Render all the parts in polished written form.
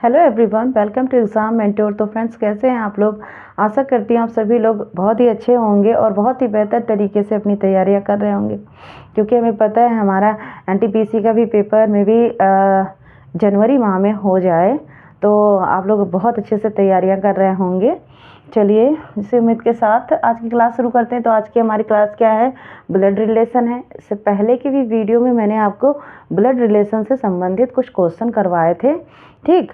Hello everyone, welcome to exam mentor. तो friends, कैसे हैं आप लोग? आशा करती हूँ आप सभी लोग बहुत ही अच्छे होंगे और बहुत ही बेहतर तरीके से अपनी तैयारियां कर रहे होंगे, क्योंकि हमें पता है हमारा एनटीपीसी का भी पेपर में भी जनवरी माह में हो जाए, तो आप लोग बहुत अच्छे से तैयारियां कर रहे होंगे। चलिए, इसी उम्मीद के साथ आज की क्लास शुरू करते हैं। तो आज की हमारी क्लास क्या है? ब्लड रिलेशन है। इससे पहले की भी वीडियो में मैंने आपको ब्लड रिलेशन से संबंधित कुछ क्वेश्चन करवाए थे, ठीक,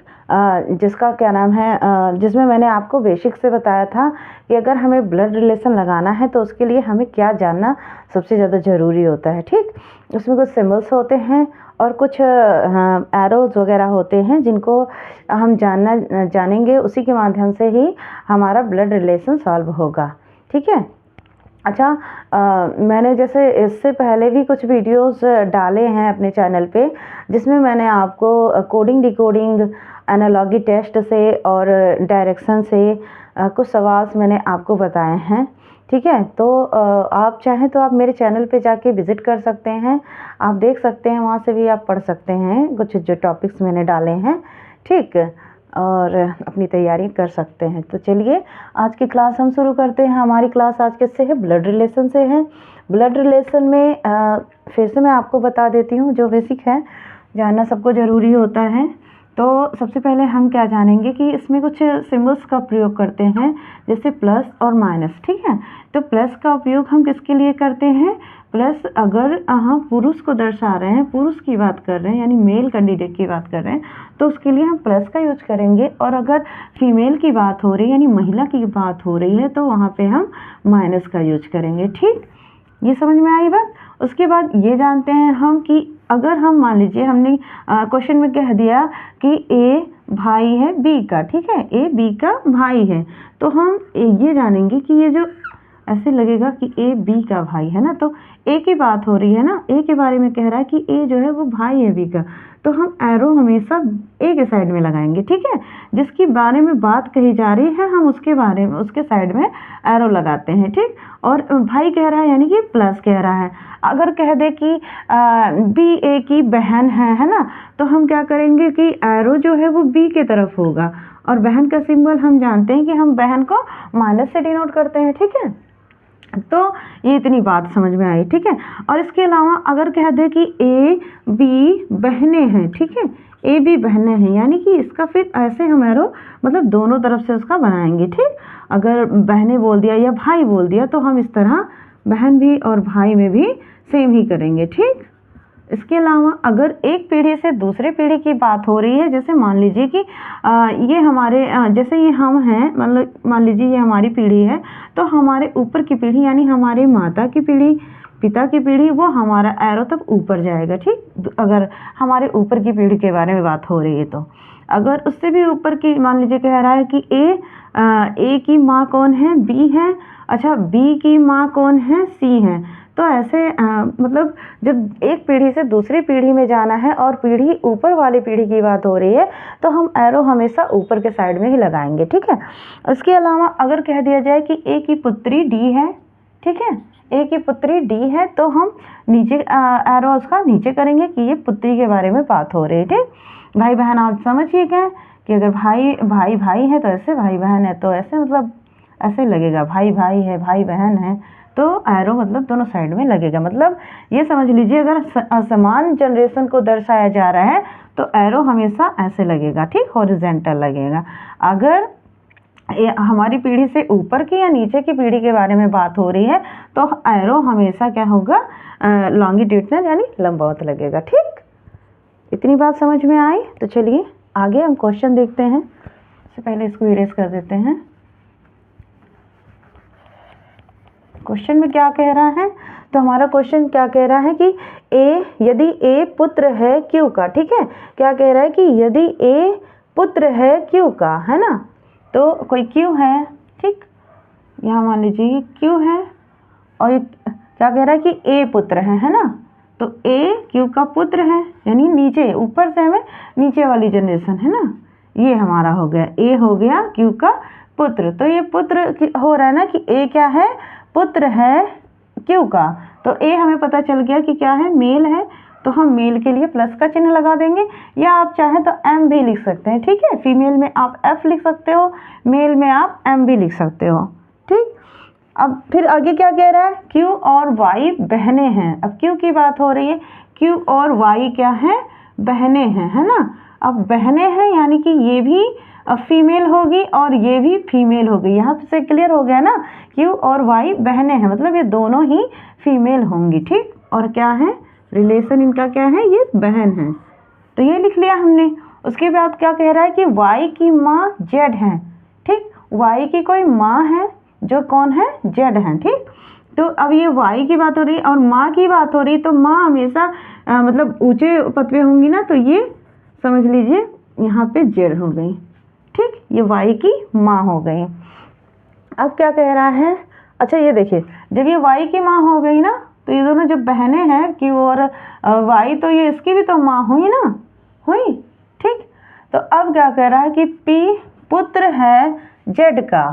जिसका क्या नाम है, जिसमें मैंने आपको बेसिक से बताया था कि अगर हमें ब्लड रिलेशन लगाना है तो उसके लिए हमें क्या जानना सबसे ज़्यादा ज़रूरी होता है। ठीक, उसमें कुछ सिम्बल्स होते हैं और कुछ एरोज वगैरह होते हैं जिनको हम जानेंगे, उसी के माध्यम से ही हमारा ब्लड रिलेशन सॉल्व होगा। ठीक है। अच्छा, मैंने जैसे इससे पहले भी कुछ वीडियोस डाले हैं अपने चैनल पे, जिसमें मैंने आपको कोडिंग डिकोडिंग एनालॉगी टेस्ट से और डायरेक्शन से कुछ सवाल मैंने आपको बताए हैं। ठीक है, तो आप चाहें तो आप मेरे चैनल पे जाके विज़िट कर सकते हैं, आप देख सकते हैं, वहाँ से भी आप पढ़ सकते हैं कुछ जो टॉपिक्स मैंने डाले हैं। ठीक, और अपनी तैयारी कर सकते हैं। तो चलिए, आज की क्लास हम शुरू करते हैं। हमारी क्लास आज किससे है? ब्लड रिलेशन से है। ब्लड रिलेशन में फिर से मैं आपको बता देती हूँ, जो बेसिक है जानना सबको ज़रूरी होता है। तो सबसे पहले हम क्या जानेंगे कि इसमें कुछ सिम्बल्स का प्रयोग करते हैं, जैसे प्लस और माइनस। ठीक है, तो प्लस का उपयोग हम किसके लिए करते हैं? प्लस अगर हम पुरुष को दर्शा रहे हैं, पुरुष की बात कर रहे हैं, यानी मेल कैंडिडेट की बात कर रहे हैं, तो उसके लिए हम प्लस का यूज करेंगे। और अगर फीमेल की बात हो रही है, यानी महिला की बात हो रही है, तो वहाँ पे हम माइनस का यूज करेंगे। ठीक, ये समझ में आई बात? उसके बाद ये जानते हैं हम कि अगर हम मान लीजिए हमने क्वेश्चन में कह दिया कि ए भाई है बी का, ठीक है, ए बी का भाई है, तो हम ये जानेंगे कि ये जो ऐसे लगेगा कि ए बी का भाई है ना, तो ए की बात हो रही है ना, ए के बारे में कह रहा है कि ए जो है वो भाई है बी का, तो हम एरो हमेशा ए के साइड में लगाएंगे। ठीक है, जिसके बारे में बात कही जा रही है हम उसके बारे में, उसके साइड में एरो लगाते हैं। ठीक, और भाई कह रहा है यानी कि प्लस कह रहा है। अगर कह दे कि बी ए की बहन है ना, तो हम क्या करेंगे कि एरो जो है वो बी के तरफ होगा, और बहन का सिंबल हम जानते हैं कि हम बहन को माइनस से डिनोट करते हैं। ठीक है, तो ये इतनी बात समझ में आई। ठीक है, और इसके अलावा अगर कह दे कि ए बी बहनें हैं, ठीक है, ए बी बहनें हैं, यानी कि इसका फिर ऐसे हम एरो मतलब दोनों तरफ से उसका बनाएंगे। ठीक, अगर बहनें बोल दिया या भाई बोल दिया तो हम इस तरह बहन भी और भाई में भी सेम ही करेंगे। ठीक, इसके अलावा अगर एक पीढ़ी से दूसरे पीढ़ी की बात हो रही है, जैसे मान लीजिए कि ये हमारे जैसे ये हम हैं, मतलब मान लीजिए ये हमारी पीढ़ी है, तो हमारे ऊपर की पीढ़ी यानी हमारे माता की पीढ़ी, पिता की पीढ़ी, वो हमारा एरो तक ऊपर जाएगा। ठीक, अगर हमारे ऊपर की पीढ़ी के बारे में बात हो रही है, तो अगर उससे भी ऊपर की मान लीजिए कह रहा है कि ए की माँ कौन है? बी है। अच्छा, बी की माँ कौन है? सी है। तो ऐसे मतलब जब एक पीढ़ी से दूसरी पीढ़ी में जाना है और पीढ़ी ऊपर वाली पीढ़ी की बात हो रही है, तो हम एरो हमेशा ऊपर के साइड में ही लगाएंगे। ठीक है, इसके अलावा अगर कह दिया जाए कि ए की पुत्री डी है, ठीक है, ए की पुत्री डी है, तो हम नीचे एरो उसका नीचे करेंगे कि ये पुत्री के बारे में बात हो रही है। ठीक, भाई बहन आप समझिएगा कि अगर भाई भाई भाई है तो ऐसे, भाई बहन है तो ऐसे, मतलब ऐसे लगेगा, भाई भाई है, भाई बहन है, तो एरो मतलब दोनों साइड में लगेगा। मतलब ये समझ लीजिए अगर असमान जनरेशन को दर्शाया जा रहा है तो एरो हमेशा ऐसे लगेगा। ठीक, हॉरिजॉन्टल लगेगा। अगर हमारी पीढ़ी से ऊपर की या नीचे की पीढ़ी के बारे में बात हो रही है तो एरो हमेशा क्या होगा? लॉन्गिट्यूडनल यानी लंबवत लगेगा। ठीक, इतनी बात समझ में आई? तो चलिए आगे हम क्वेश्चन देखते हैं। इससे पहले इसको इरेज कर देते हैं। क्वेश्चन में क्या कह रहा है? तो हमारा क्वेश्चन क्या कह रहा है कि यदि ए पुत्र है क्यू का, ठीक है, क्या कह रहा है कि यदि ए पुत्र है क्यू का, है ना, तो कोई क्यू है, ठीक, यहाँ मान लीजिए क्यू है, और क्या कह रहा है कि ए पुत्र है ना, तो ए क्यू का पुत्र है, यानी नीचे, ऊपर से हमें नीचे वाली जनरेशन है ना, ये हमारा हो गया, ए हो गया क्यू का पुत्र। तो ये पुत्र हो रहा है ना कि ए क्या है? पुत्र है क्यू का, तो ए हमें पता चल गया कि क्या है? मेल है, तो हम मेल के लिए प्लस का चिन्ह लगा देंगे, या आप चाहें तो एम भी लिख सकते हैं, ठीक है। फीमेल में आप एफ लिख सकते हो, मेल में आप एम भी लिख सकते हो, ठीक। अब फिर आगे क्या कह रहा है, क्यू और वाई बहनें हैं। अब क्यू की बात हो रही है, क्यू और वाई क्या है, बहनें हैं, है ना। अब बहनें हैं यानी कि ये भी फीमेल होगी और ये भी फीमेल होगी। यहाँ से क्लियर हो गया ना, क्यू और वाई बहनें हैं, मतलब ये दोनों ही फीमेल होंगी, ठीक। और क्या है, रिलेशन इनका क्या है, ये बहन है, तो ये लिख लिया हमने। उसके बाद क्या कह रहा है कि वाई की माँ जेड है, ठीक। वाई की कोई माँ है जो कौन है, जेड है, ठीक। तो अब ये वाई की बात हो रही है और माँ की बात हो रही है, तो माँ हमेशा मतलब ऊंचे पद पे होंगी ना, तो ये समझ लीजिए यहाँ पे जेड हो गई, ठीक। ये वाई की माँ हो गई। अब क्या कह रहा है, अच्छा ये देखिए, जब ये वाई की माँ हो गई ना, तो ये दोनों जब बहनें हैं क्यू और वाई, तो ये इसकी भी तो माँ हुई ना, हुई, ठीक। तो अब क्या कह रहा है कि पी पुत्र है जेड का,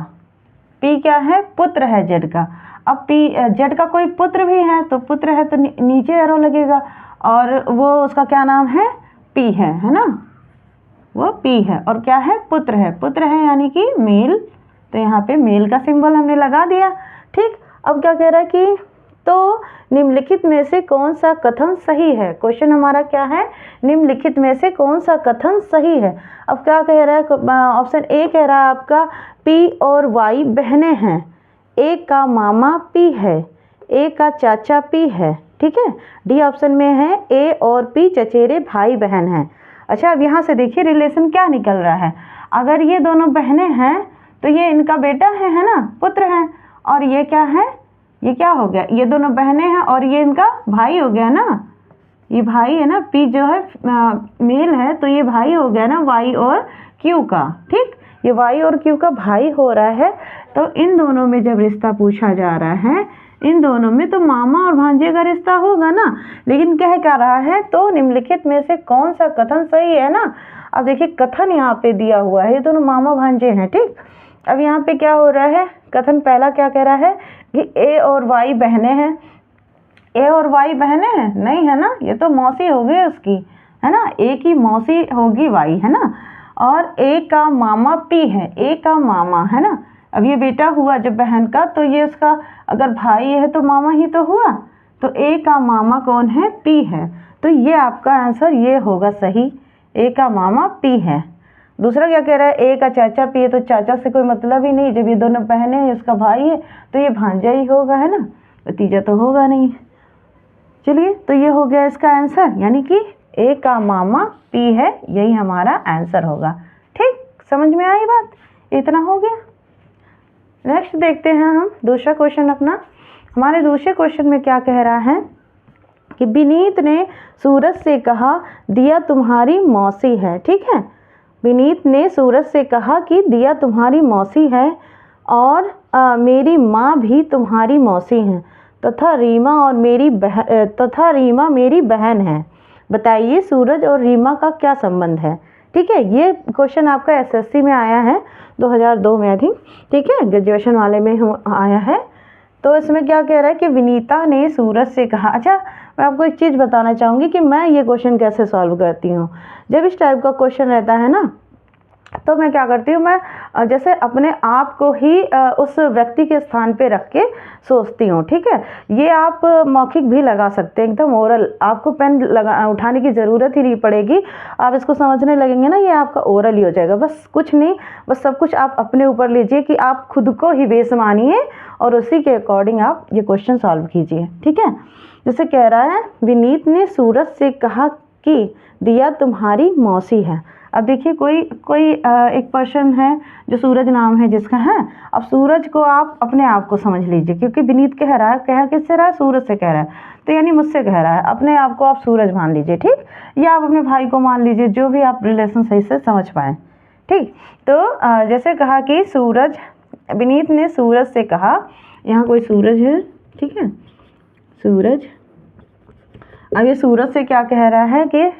पी क्या है, पुत्र है जेड का। अब पी जेड का कोई पुत्र भी है, तो पुत्र है तो नीचे एरो लगेगा, और वो उसका क्या नाम है, पी है ना, वो पी है, और क्या है, पुत्र है यानी कि मेल, तो यहाँ पे मेल का सिंबल हमने लगा दिया, ठीक। अब क्या कह रहा है कि तो निम्नलिखित में से कौन सा कथन सही है। क्वेश्चन हमारा क्या है, निम्नलिखित में से कौन सा कथन सही है। अब क्या कह रहा है, ऑप्शन ए कह रहा है आपका पी और वाई बहनें हैं, एक का मामा पी है, एक का चाचा पी है, ठीक है। डी ऑप्शन में है ए और पी चचेरे भाई बहन हैं। अच्छा, अब यहाँ से देखिए रिलेशन क्या निकल रहा है, अगर ये दोनों बहनें हैं तो ये इनका बेटा है ना, पुत्र है, और ये क्या है, ये क्या हो गया, ये दोनों बहनें हैं और ये इनका भाई हो गया ना, ये भाई है ना, पी जो है मेल है, तो ये भाई हो गया ना वाई और क्यू का, ठीक। ये वाई और क्यू का भाई हो रहा है, तो इन दोनों में जब रिश्ता पूछा जा रहा है, इन दोनों में तो मामा और भांजे का रिश्ता होगा ना, लेकिन कह क्या रहा है, तो निम्नलिखित में से कौन सा कथन सही है ना। अब देखिए कथन यहाँ पे दिया हुआ है, ये दोनों मामा भांजे हैं, ठीक। अब यहाँ पे क्या हो रहा है, कथन पहला क्या कह रहा है कि ए और वाई बहनें हैं, ए और वाई बहनें हैं, नहीं है ना, ये तो मौसी हो गई उसकी, है ना, ए की मौसी होगी वाई, है ना। और ए का मामा पी है, ए का मामा, है ना। अब ये बेटा हुआ जब बहन का, तो ये उसका अगर भाई है तो मामा ही तो हुआ, तो ए का मामा कौन है, पी है, तो ये आपका आंसर ये होगा सही, ए का मामा पी है। दूसरा क्या कह रहा है, ए का चाचा पी है, तो चाचा से कोई मतलब ही नहीं, जब ये दोनों बहनें हैं, उसका भाई है, तो ये भांजा ही होगा, है ना, भतीजा तो होगा नहीं। चलिए, तो ये हो गया इसका आंसर, यानी कि ए का मामा पी है, यही हमारा आंसर होगा, ठीक। समझ में आई बात, इतना हो गया। नेक्स्ट देखते हैं हम दूसरा क्वेश्चन अपना। हमारे दूसरे क्वेश्चन में क्या कह रहा है कि विनीत ने सूरज से कहा दिया तुम्हारी मौसी है, ठीक है। विनीत ने सूरज से कहा कि दिया तुम्हारी मौसी है और मेरी माँ भी तुम्हारी मौसी हैं, तथा रीमा मेरी बहन है, बताइए सूरज और रीमा का क्या संबंध है, ठीक है। ये क्वेश्चन आपका एसएससी में आया है 2002 में आई थिंक, ठीक है, ग्रेजुएशन वाले में आया है। तो इसमें क्या कह रहा है कि विनीता ने सूरज से कहा। अच्छा, मैं आपको एक चीज़ बताना चाहूँगी कि मैं ये क्वेश्चन कैसे सॉल्व करती हूँ। जब इस टाइप का क्वेश्चन रहता है ना, तो मैं क्या करती हूँ, मैं जैसे अपने आप को ही उस व्यक्ति के स्थान पे रख के सोचती हूँ, ठीक है। ये आप मौखिक भी लगा सकते हैं, एकदम ओरल, आपको पेन उठाने की ज़रूरत ही नहीं पड़ेगी, आप इसको समझने लगेंगे ना, ये आपका ओरल ही हो जाएगा, बस कुछ नहीं, बस सब कुछ आप अपने ऊपर लीजिए कि आप खुद को ही बेस मानिए और उसी के अकॉर्डिंग आप ये क्वेश्चन सॉल्व कीजिए, ठीक है। जैसे कह रहा है विनीत ने सूरज से कहा कि दिया तुम्हारी मौसी है। अब देखिए कोई एक पर्सन है जो सूरज नाम है जिसका है। अब सूरज को आप अपने आप को समझ लीजिए, क्योंकि विनीत कह रहा है, कह किससे रहा है, सूरज से कह रहा है, तो यानी मुझसे कह रहा है, अपने आप को आप सूरज मान लीजिए, ठीक, या आप अपने भाई को मान लीजिए, जो भी आप रिलेशन सही से समझ पाएँ, ठीक। तो जैसे कहा कि विनीत ने सूरज से कहा, यहाँ कोई सूरज है, ठीक है, सूरज। अब ये सूरज से क्या कह रहा है कि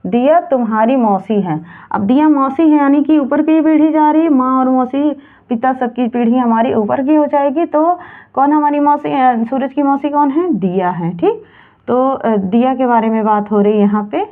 दिया तुम्हारी मौसी है। अब दिया मौसी है यानी कि ऊपर की पीढ़ी जा रही है, माँ और मौसी पिता सबकी पीढ़ी हमारी ऊपर की हो जाएगी, तो कौन हमारी मौसी है, सूरज की मौसी कौन है, दिया है, ठीक। तो दिया के बारे में बात हो रही है यहाँ पे।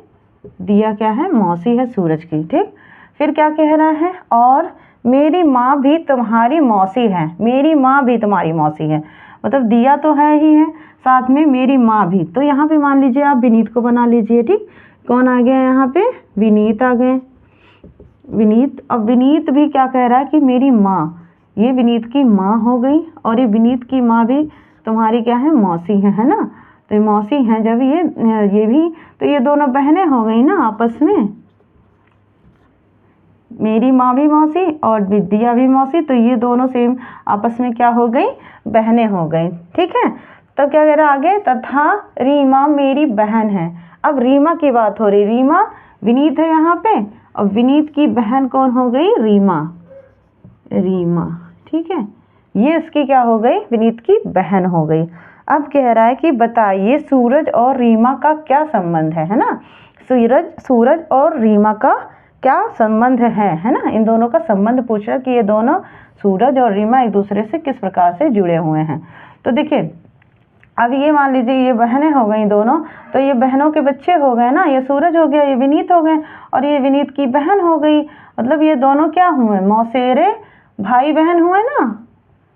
दिया क्या है? मौसी है सूरज की। ठीक, फिर क्या कह रहा है? और मेरी माँ भी तुम्हारी मौसी है। मेरी माँ भी तुम्हारी मौसी है, मतलब दिया तो है ही है, साथ में मेरी माँ भी। तो यहाँ पे मान लीजिए आप विनीत को बना लीजिए। ठीक, कौन आ गया यहाँ पे? विनीत आ गए। विनीत, अब विनीत भी क्या कह रहा है कि मेरी माँ, ये विनीत की माँ हो गई और ये विनीत की माँ भी तुम्हारी क्या है? मौसी है ना। तो ये मौसी हैं जब ये भी, तो ये दोनों बहनें हो गई ना आपस में। मेरी माँ भी मौसी और विद्या भी मौसी, तो ये दोनों सेम आपस में क्या हो गई? बहनें हो गई। ठीक है, तब क्या कह रहा आगे? तथा रीमा मेरी बहन है। अब रीमा की बात हो रही। रीमा विनीत है यहाँ पे, और विनीत की बहन कौन हो गई? रीमा। रीमा, ठीक है, ये इसकी क्या हो गई? विनीत की बहन हो गई। अब कह रहा है कि बताइए सूरज और रीमा का क्या संबंध है ना। सूरज और रीमा का क्या संबंध है ना। इन दोनों का संबंध पूछ रहा कि ये दोनों सूरज और रीमा एक दूसरे से किस प्रकार से जुड़े हुए हैं। तो देखिए, अब ये मान लीजिए ये बहनें हो गई दोनों, तो ये बहनों के बच्चे हो गए ना। ये सूरज हो गया, ये विनीत हो गए, और ये विनीत की बहन हो गई। मतलब ये दोनों क्या हुए? मौसेरे भाई बहन हुए ना।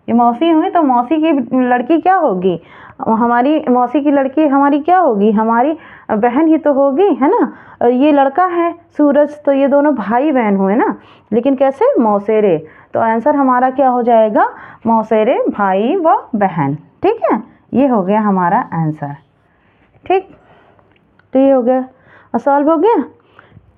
ये मौसी हुई, तो मौसी की लड़की क्या होगी? हमारी मौसी की लड़की हमारी क्या होगी? हमारी बहन ही तो होगी, है ना। ये लड़का है सूरज, तो ये दोनों भाई बहन हुए ना, लेकिन कैसे? मौसेरे। तो आंसर हमारा क्या हो जाएगा? मौसेरे भाई व बहन। ठीक है, ये हो गया हमारा आंसर। ठीक, तो ये हो गया, सॉल्व हो गया।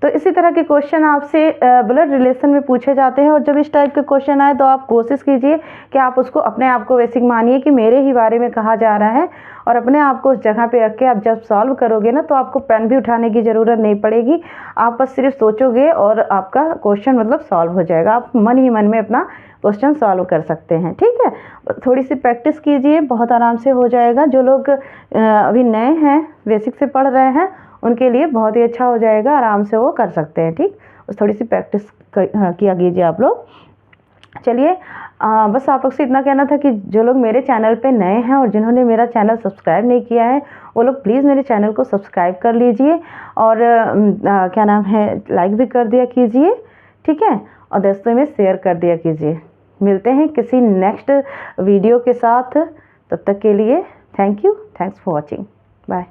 तो इसी तरह के क्वेश्चन आपसे ब्लड रिलेशन में पूछे जाते हैं, और जब इस टाइप के क्वेश्चन आए तो आप कोशिश कीजिए कि आप उसको अपने आप को बेसिक मानिए कि मेरे ही बारे में कहा जा रहा है, और अपने आप को उस जगह पे रख के आप जब सॉल्व करोगे ना, तो आपको पेन भी उठाने की ज़रूरत नहीं पड़ेगी। आप बस सिर्फ सोचोगे और आपका क्वेश्चन मतलब सॉल्व हो जाएगा। आप मन ही मन में अपना क्वेश्चन सॉल्व कर सकते हैं। ठीक है, थोड़ी सी प्रैक्टिस कीजिए, बहुत आराम से हो जाएगा। जो लोग अभी नए हैं, बेसिक से पढ़ रहे हैं, उनके लिए बहुत ही अच्छा हो जाएगा, आराम से वो कर सकते हैं। ठीक, थोड़ी सी प्रैक्टिस किया कीजिए आप लोग। चलिए, बस आप लोग से इतना कहना था कि जो लोग मेरे चैनल पे नए हैं और जिन्होंने मेरा चैनल सब्सक्राइब नहीं किया है, वो लोग प्लीज़ मेरे चैनल को सब्सक्राइब कर लीजिए, और क्या नाम है, लाइक भी कर दिया कीजिए। ठीक है, और दोस्तों में शेयर कर दिया कीजिए। मिलते हैं किसी नेक्स्ट वीडियो के साथ, तब तक के लिए thank you, thanks for watching, bye.